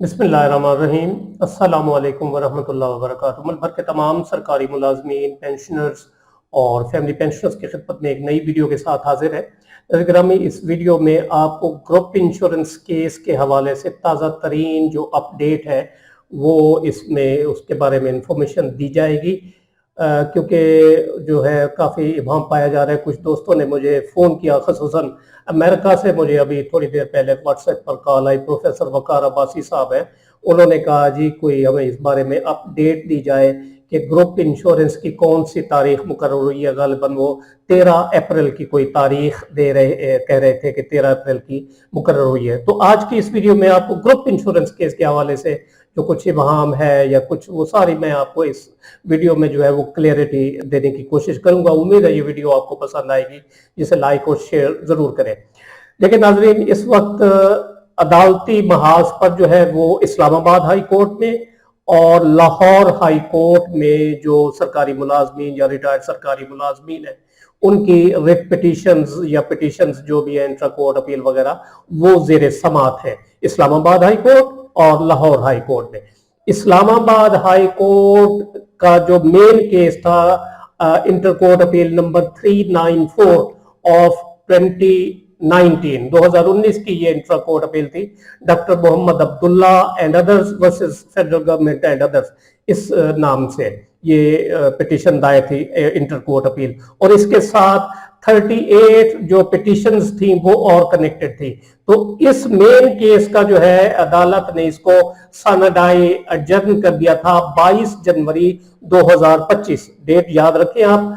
बिस्मिल्लाहिर्रहमानिर्रहीम। अस्सलाम वालेकुम वरहमतुल्लाहि वबरकातुहू। मुल्क भर के तमाम सरकारी मुलाजमीन, पेंशनर्स और फैमिली पेंशनर्स की खिदमत में एक नई वीडियो के साथ हाजिर है। ग्रामी, इस वीडियो में आपको ग्रुप इंश्योरेंस केस के हवाले से ताज़ा तरीन जो अपडेट है वो इसमें उसके बारे में इंफॉर्मेशन दी जाएगी, क्योंकि जो है काफ़ी इबाम पाया जा रहा है। कुछ दोस्तों ने मुझे फ़ोन किया, ख़ुसूसन अमेरिका से मुझे अभी थोड़ी देर पहले व्हाट्सएप पर कॉल आई। प्रोफेसर वकार अब्बासी साहब हैं, उन्होंने कहा जी कोई हमें इस बारे में अपडेट दी जाए कि ग्रुप इंश्योरेंस की कौन सी तारीख मुकर्रर हुई है। गालिबन वो 13 अप्रैल की कोई तारीख कह रहे थे कि 13 अप्रैल की मुकर्रर हुई है। तो आज की इस वीडियो में आपको ग्रुप इंश्योरेंस केस के हवाले से जो कुछ इबहाम है या कुछ वो सारी मैं आपको इस वीडियो में जो है वो क्लियरिटी देने की कोशिश करूंगा। उम्मीद है ये वीडियो आपको पसंद आएगी, जिसे लाइक और शेयर जरूर करें। लेकिन नाजरीन, इस वक्त अदालती महाज पर जो है वो इस्लामाबाद हाई कोर्ट में और लाहौर हाई कोर्ट में जो सरकारी मुलाजमीन या रिटायर्ड सरकारी मुलाजमीन है उनकी रिट पिटीशंस या पिटीशंस जो भी है इंट्रा कोर्ट अपील वगैरह वो जेर समात है इस्लामाबाद हाई कोर्ट और लाहौर हाई कोर्ट में। इस्लामाबाद हाई कोर्ट का जो मेन केस था, inter court appeal number 394 of 2019 की ये इंट्रा कोर्ट अपील थी। Doctor Mohammad Abdullah and others versus federal government and others, इस नाम से ये पिटीशन दायर थी इंटर कोर्ट अपील। और इसके साथ 38 जो पिटीशंस थी वो और कनेक्टेड थी। तो इस मेन केस का जो है अदालत ने इसको सनडाई एडजर्न कर दिया था 22 जनवरी 2025। डेट याद रखें आप।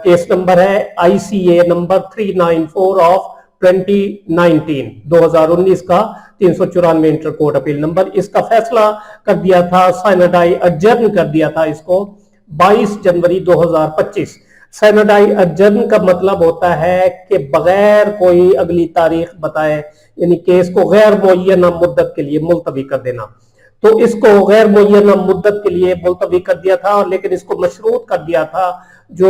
केस नंबर है ICA नंबर 394 ऑफ 2019 का 394 इंटर कोर्ट अपील नंबर। इसका फैसला कर दिया था, सनडाई एडजर्न कर दिया था इसको 22 जनवरी 2025। सनडाई एडजर्न का मतलब होता है कि बगैर कोई अगली तारीख बताए, यानी केस को गैर मुअय्यना मुद्दत के लिए मुलतवी कर देना। तो इसको गैर मुअय्यना मुद्दत के लिए मुलतवी कर दिया था, लेकिन इसको मशरूत कर दिया था जो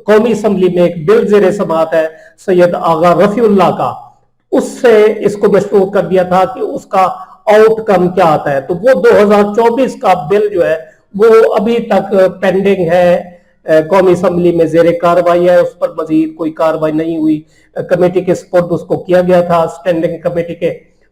कौमी असम्बली में एक बिल ज़ेरे समात है सैयद आगा रफीउल्लाह का, उससे इसको मशरूत कर दिया था कि उसका आउटकम क्या आता है। तो वो 2024 का बिल जो है वो अभी तक पेंडिंग है, कौमी असम्बली में ज़ेरे कार्रवाई है, उस पर मजीद कोई कार्रवाई नहीं हुई। कमेटी के सपोर्ट उसको किया गया था, स्टैंडिंग कमेटी के।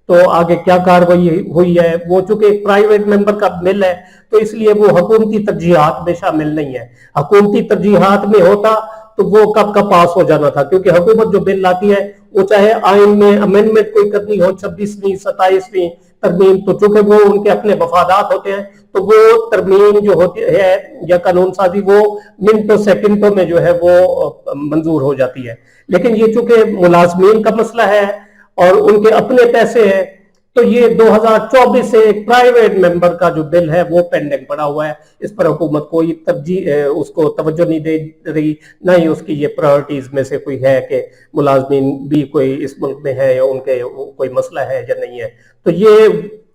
तो आगे क्या कार्रवाई हुई है वो, चूंकि एक प्राइवेट मेंबर का बिल है तो इसलिए वो हुकूमती तरजीहात में शामिल नहीं है। हुकूमती तरजीहात में होता तो वो कब का पास हो जाना था, क्योंकि हुकूमत जो बिल लाती है वो चाहे आइन में अमेंडमेंट कोई करनी हो 26वीं 27वीं तरमीम, तो चूंकि वो उनके अपने वफादात होते हैं तो वो तरमीम जो होती है या कानून साजी वो मिनटों सेकंडों में जो है वो मंजूर हो जाती है। लेकिन ये चूंकि मुलाजमीन का मसला है और उनके अपने पैसे हैं, तो ये 2024 से एक प्राइवेट मेंबर का जो बिल है वो पेंडिंग पड़ा हुआ है। इस पर हुकूमत कोई उसको तवज्जो नहीं दे रही, ना ही उसकी ये प्रायोरिटीज में से कोई है कि मुलाजमीन भी कोई इस मुल्क में है या उनके कोई मसला है या नहीं है। तो ये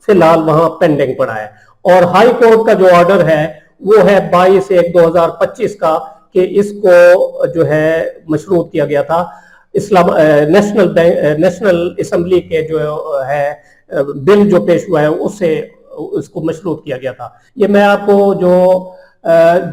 फिलहाल वहां पेंडिंग पड़ा है। और हाई कोर्ट का जो ऑर्डर है वो है 22/1/2025 का, कि इसको जो है मशरूत किया गया था नेशनल असम्बली के जो है बिल जो पेश हुआ है उससे उसको मशरूत किया गया था। ये मैं आपको जो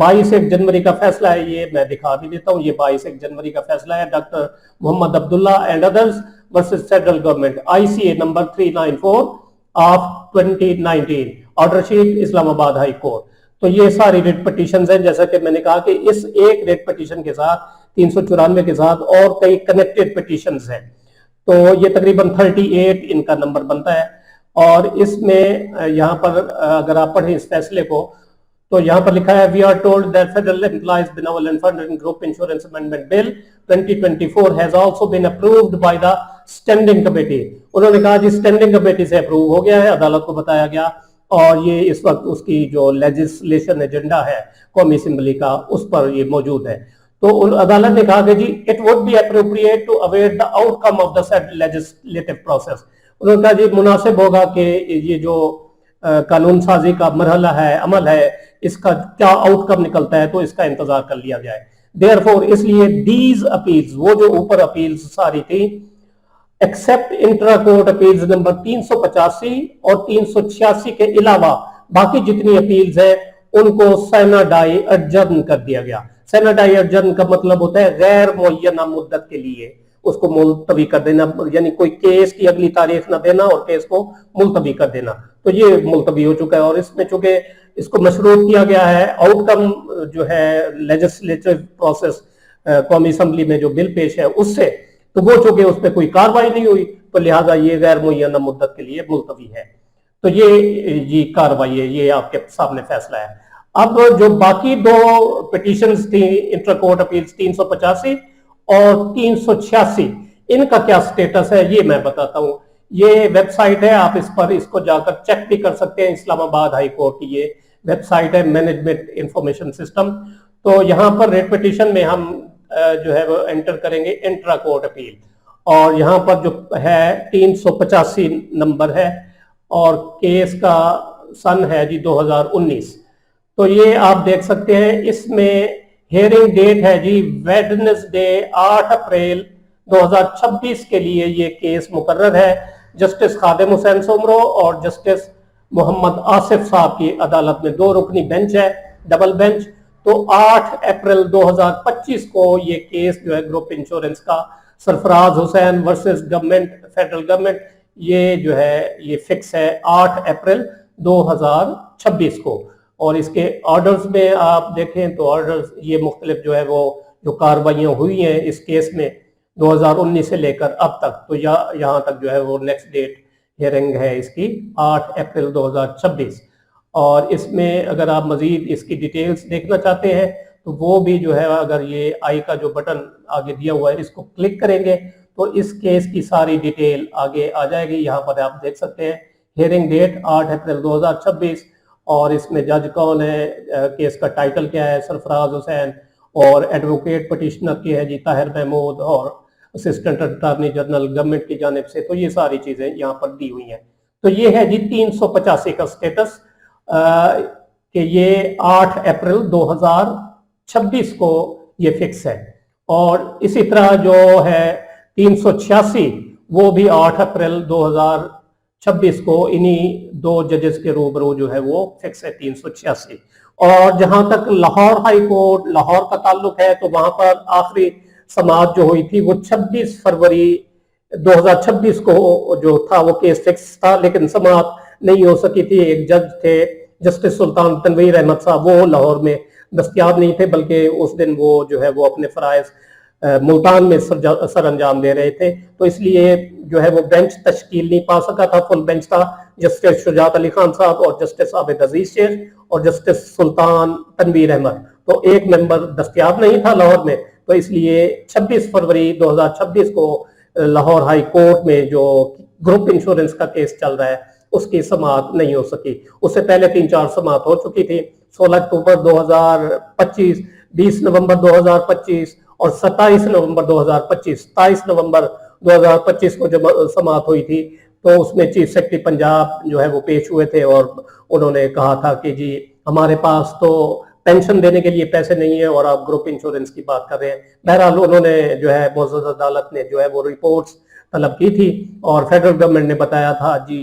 22 जनवरी का फैसला है ये मैं दिखा भी देता हूँ। ये 22 जनवरी का फैसला है, doctor Mohammad Abdullah and others versus federal government, ICA number 394 of 2019, order sheet Islamabad high court. तो ये सारी रिट पिटीशन है। जैसा कि मैंने कहा कि इस एक रिट पिटीशन के साथ 394 के साथ और कई कनेक्टेड पिटीशंस हैं, तो ये तकरीबन 38 इनका नंबर बनता है। और इसमें यहाँ पर अगर आप पढ़ें इस फैसले को तो यहाँ पर लिखा है, we are told that federal employees benevolent fund and group insurance amendment bill 2024 has also been approved by the standing committee. उन्होंने कहा जी स्टैंडिंग कमेटी से अप्रूव हो गया है, अदालत को बताया गया, और ये इस वक्त उसकी जो लेजिस्लेशन एजेंडा है कौमी असेंबली का उस पर ये मौजूद है। तो अदालत ने कहा कि जी it would be appropriate to await the outcome of the said legislative process. उन्होंने कहा जी मुनासिब होगा कि ये जो कानून साजी का मरहला है, अमल है, इसका क्या आउटकम निकलता है तो इसका इंतजार कर लिया जाए। देयरफॉर इसलिए दीज अपील्स, वो जो ऊपर अपील्स सारी थी except intra court appeals number 385 और 386 के अलावा बाकी जितनी अपील्स है उनको सैनाडाई अडजर्न कर दिया गया। सैनाडाई अडजर्न का मतलब होता है गैर मुअय्यना मुद्दत के लिए उसको मुलतवी कर देना, यानी कोई केस की अगली तारीख ना देना और केस को मुलतवी कर देना। तो ये मुलतवी हो चुका है और इसमें चूंकि इसको मशरूत किया गया है आउटकम जो है लेजिस्लेटिव प्रोसेस कौमी असम्बली में जो बिल पेश है उससे, तो वो चूंकि उस पर कोई कार्रवाई नहीं हुई तो लिहाजा ये गैर मुअय्यना मुद्दत के लिए मुलतवी है। तो ये कार्रवाई है, ये आपके सामने फैसला है। अब जो बाकी दो पिटीशंस थी इंटर कोर्ट अपील्स 385 और 386, इनका क्या स्टेटस है ये मैं बताता हूं। ये वेबसाइट है, आप इस पर इसको जाकर चेक भी कर सकते हैं। इस्लामाबाद हाई कोर्ट की ये वेबसाइट है, मैनेजमेंट इंफॉर्मेशन सिस्टम। तो यहाँ पर रेट पिटीशन में हम जो है वो एंटर करेंगे इंट्रा कोर्ट अपील और यहाँ पर जो है 385 नंबर है और केस का सन है जी 2019। तो ये आप देख सकते हैं, इसमें हियरिंग डेट है जी वेडनेसडे 8 अप्रैल 2026 के लिए ये केस मुकर्रर है। जस्टिस खादिम हुसैन सोमरो और जस्टिस मोहम्मद आसिफ साहब की अदालत में 2 रुकनी बेंच है, डबल बेंच। तो 8 अप्रैल 2025 को ये केस जो है ग्रुप इंश्योरेंस का Sarfaraz Hussain versus government, federal government, ये जो है ये फिक्स है 8 अप्रैल 2026 को। और इसके ऑर्डर्स में आप देखें तो ऑर्डर्स ये मुख्तलिफ जो है वो जो कार्रवाइयाँ हुई हैं इस केस में 2019 से लेकर अब तक, तो यहाँ तक जो है वो नेक्स्ट डेट हियरिंग है इसकी 8 अप्रैल 2026। और इसमें अगर आप मजीद इसकी डिटेल्स देखना चाहते हैं तो वो भी जो है, अगर ये आई का जो बटन आगे दिया हुआ है इसको क्लिक करेंगे तो इस केस की सारी डिटेल आगे आ जाएगी। यहाँ पर आप देख सकते हैं हियरिंग डेट 8 अप्रैल 2026 और इसमें जज कौन है, केस का टाइटल क्या है, सरफराज हुसैन, और एडवोकेट पटिशनर की है जी ताहिर महमूद और असिस्टेंट अटॉर्नी जनरल गवर्नमेंट की जानिब से। तो ये सारी चीजें यहाँ पर दी हुई हैं। तो ये है जी 385 का स्टेटस कि ये 8 अप्रैल 2026 को ये फिक्स है। और इसी तरह जो है 386 वो भी 8 अप्रैल 2026 को इन्हीं 2 जजेस के रूबरू जो है वो फिक्स है 386। और जहां तक लाहौर हाई कोर्ट लाहौर का ताल्लुक है तो वहां पर आखिरी समाअत जो हुई थी वो 26 फरवरी 2026 को जो था वो केस फिक्स था, लेकिन समाअत नहीं हो सकी थी। एक जज थे जस्टिस सुल्तान तनवीर अहमद साहब, वो लाहौर में दस्तयाब नहीं थे, बल्कि उस दिन वो जो है वो अपने फराइज मुल्तान में सर अंजाम दे रहे थे। तो इसलिए जो है वो बेंच तश्कील नहीं पा सका था। फुल बेंच था जस्टिस शुजात अली खान साहब और जस्टिस आबिद अजीज शेख और जस्टिस सुल्तान तनवीर अहमद। तो एक मेंबर दस्तयाब नहीं था लाहौर में, तो इसलिए 26 फरवरी 2026 को लाहौर हाई कोर्ट में जो ग्रुप इंश्योरेंस का केस चल रहा है उसकी समाअत नहीं हो सकी। उससे पहले 3-4 समाअत हो चुकी थी, 16 अक्टूबर 2025, 20 नवंबर 2025 और 27 नवंबर 2025। 27 नवंबर 2025 को जब समाअत हुई थी तो उसमें चीफ सेक्रेटरी पंजाब जो है वो पेश हुए थे और उन्होंने कहा था कि जी हमारे पास तो पेंशन देने के लिए पैसे नहीं है और आप ग्रुप इंश्योरेंस की बात कर रहे हैं। बहरहाल उन्होंने जो है मुअज़्ज़ज़ अदालत ने जो है वो रिपोर्ट्स तलब की थी और फेडरल गवर्नमेंट ने बताया था जी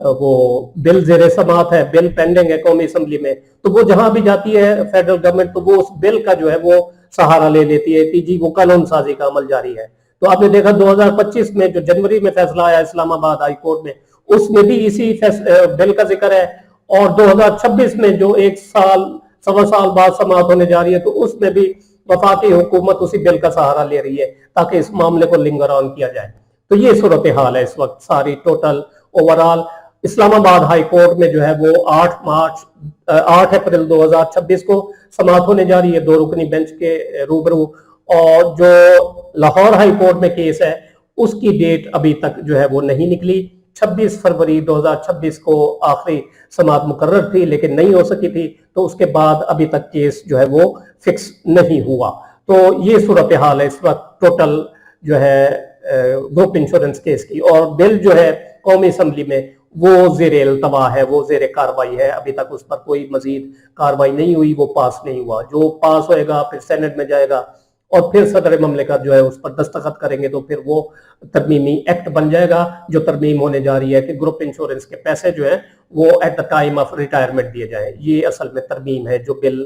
वो बिल ज़ेरे समाअत है, बिल पेंडिंग है कौमी असम्बली में। तो वो जहां भी जाती है फेडरल गवर्नमेंट तो वो उस बिल का जो है वो सहारा ले लेती है कि जी वो कानून साजी का अमल जारी है। तो आपने देखा 2025 में जो जनवरी में फैसला आया इस्लामाबाद हाई कोर्ट में, उसमें भी इसी बिल का जिक्र है। और 2026 में जो 1 साल 1.25 साल बाद समाअत होने जा रही है तो उसमें भी वफाकी हुकूमत उसी बिल का सहारा ले रही है ताकि इस मामले को लिंगर ऑन किया जाए। तो ये सूरत हाल है इस वक्त सारी total overall. Islamabad high court में जो है वो 8 अप्रैल 2026 को समाअत होने जा रही है 2 रुकनी बेंच के रूबरू। और जो लाहौर हाई कोर्ट में केस है उसकी डेट अभी तक जो है वो नहीं निकली। 26 फरवरी 2026 को आखिरी समाअत मुकर्रर थी लेकिन नहीं हो सकी थी, तो उसके बाद अभी तक केस जो है वो फिक्स नहीं हुआ। तो ये सूरत हाल है इस वक्त टोटल जो है ग्रुप इंश्योरेंस केस की। और बिल जो है कौमी असम्बली में वो ज़ेरे अल्तवा है, वो ज़ेरे कार्रवाई है, अभी तक उस पर कोई मजीद कार्रवाई नहीं हुई, वो पास नहीं हुआ। जो पास होएगा फिर सेनेट में जाएगा اور پھر صدر مملکت جو ہے اس پر دستخط کریں گے تو پھر وہ ترمیمی ایکٹ بن جائے گا جو ترمیم ہونے جا رہی ہے کہ گروپ انشورنس کے پیسے جو ہیں وہ at the time of retirement دیے جائیں. یہ اصل میں ترمیم ہے جو بل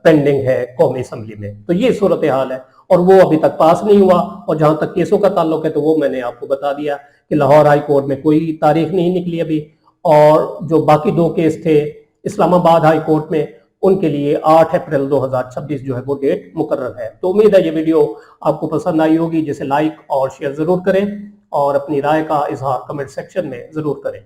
پینڈنگ ہے قومی اسمبلی میں. تو یہ صورتحال ہے اور وہ ابھی تک پاس نہیں ہوا. اور جہاں تک کیسوں کا تعلق ہے تو وہ میں نے آپ کو بتا دیا کہ لاہور ہائی کورٹ میں کوئی تاریخ نہیں نکلی ابھی, اور جو باقی 2 کیس تھے اسلام آباد ہائی کورٹ میں ان کے لیے 8 اپریل 2026 جو ہے وہ ڈیٹ مقرر ہے. تو امید ہے یہ ویڈیو آپ کو پسند آئی ہوگی, جسے لائک اور شیئر ضرور کریں اور اپنی رائے کا اظہار کمنٹ سیکشن میں ضرور کریں.